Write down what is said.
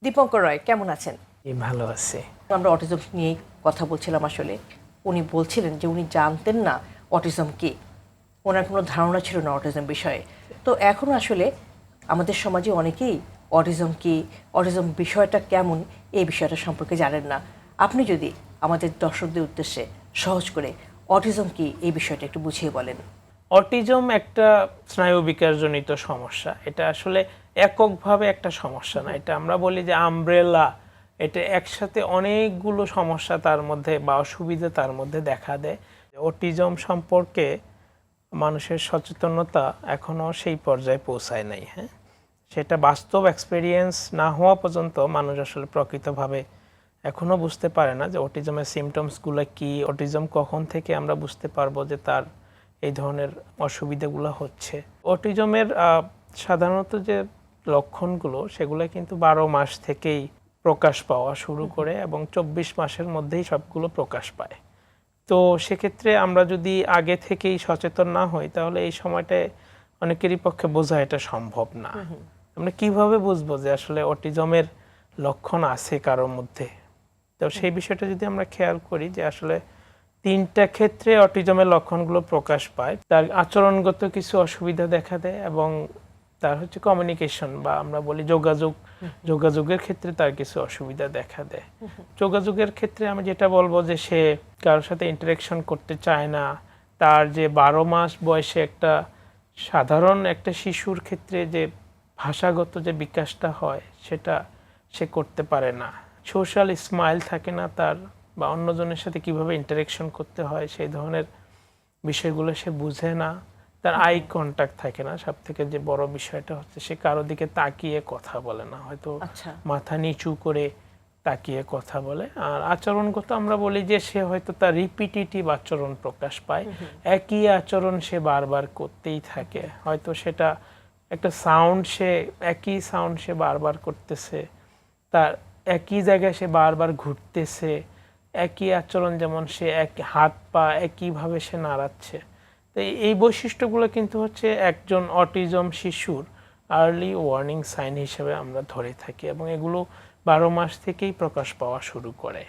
দীপঙ্কর রয় কেমন আছেন? ভালো আছে। আমরা অটিজম নিয়ে কথা বলছিলাম। আসলে উনি বলছিলেন যে উনি জানতেন না অটিজম কি, ওনার কোনো ধারণা ছিল না অটিজম বিষয়ে। তো এখন আসলে আমাদের সমাজে অনেকেই অটিজম কি, অটিজম বিষয়টা কেমন, এই বিষয়টা সম্পর্কে জানেন না। আপনি যদি আমাদের দর্শকদের উদ্দেশ্যে সহজ করে অটিজম কি এই বিষয়টা একটু বুঝিয়ে বলেন। অটিজম একটা স্নায়ু বিকাশজনিত সমস্যা। এটা আসলে এককভাবে একটা সমস্যা না, এটা আমরা বলি যে আমব্রেলা। এটা একসাথে অনেকগুলো সমস্যা তার মধ্যে বা অসুবিধা তার মধ্যে দেখা দেয়। অটিজম সম্পর্কে মানুষের সচেতনতা এখনো সেই পর্যায়ে পৌঁছায় নাই। হ্যাঁ, সেটা বাস্তব এক্সপেরিয়েন্স না হওয়া পর্যন্ত মানুষ আসলে প্রকৃতভাবে এখনো বুঝতে পারে না যে অটিজমের সিমটমসগুলো কি, অটিজম কখন থেকে আমরা বুঝতে পারবো যে তার এই ধরনের অসুবিধাগুলো হচ্ছে। অটিজমের সাধারণত যে লক্ষণগুলো সেগুলো কিন্তু 12 মাস থেকেই প্রকাশ পাওয়া শুরু করে এবং 24 মাসের মধ্যেই সবগুলো প্রকাশ পায়। তো সেক্ষেত্রে আমরা যদি আগে থেকেই সচেতন না হই তাহলে এই সময়টায় অনেকেরই পক্ষে বোঝা এটা সম্ভব না। আমরা কিভাবে বুঝবো যে আসলে অটিজমের লক্ষণ আছে কারোর মধ্যে? তো সেই বিষয়টা যদি আমরা খেয়াল করি যে আসলে 3টা ক্ষেত্রে অটিজমের লক্ষণগুলো প্রকাশ পায়। তার আচরণগত কিছু অসুবিধা দেখা দেয় এবং তার হচ্ছে কমিউনিকেশন বা আমরা বলি যোগাযোগের ক্ষেত্রে তার কিছু অসুবিধা দেখা দেয়। যোগাযোগের ক্ষেত্রে আমি যেটা বলবো যে সে কারোর সাথে ইন্টারেকশন করতে চায় না। তার যে 12 মাস বয়সে একটা সাধারণ একটা শিশুর ক্ষেত্রে যে ভাষাগত যে বিকাশটা হয় সেটা সে করতে পারে না। সোশ্যাল স্মাইল থাকে না তার, বা অন্যজনের সাথে কিভাবে ইন্টারেকশন করতে হয় সেই ধরনের বিষয়গুলো সে বুঝে না। তার আই কন্ট্যাক্ট থাকে না। সব থেকে যে বড় বিষয়টা হচ্ছে সে কারো দিকে তাকিয়ে কথা বলে না, হয়তো মাথা নিচু করে তাকিয়ে কথা বলে। আর আচরণগত আমরা বলি যে সে হয়তো তার রিপিটিটিভ আচরণ প্রকাশ পায়, একই আচরণ সে বারবার করতেই থাকে। হয়তো সেটা একটা সাউন্ড, সে একই সাউন্ড সে বারবার করতেছে, তার একই জায়গায় সে বারবার ঘুরতেছে, একই আচরণ, যেমন সে এক হাত পা একইভাবে সে নাড়াচ্ছে। তো এই বৈশিষ্ট্যগুলো কিন্তু হচ্ছে একজন অটিজম শিশুর আর্লি ওয়ার্নিং সাইন হিসেবে আমরা ধরে থাকি এবং এগুলো 12 মাস থেকেই প্রকাশ পাওয়া শুরু করে।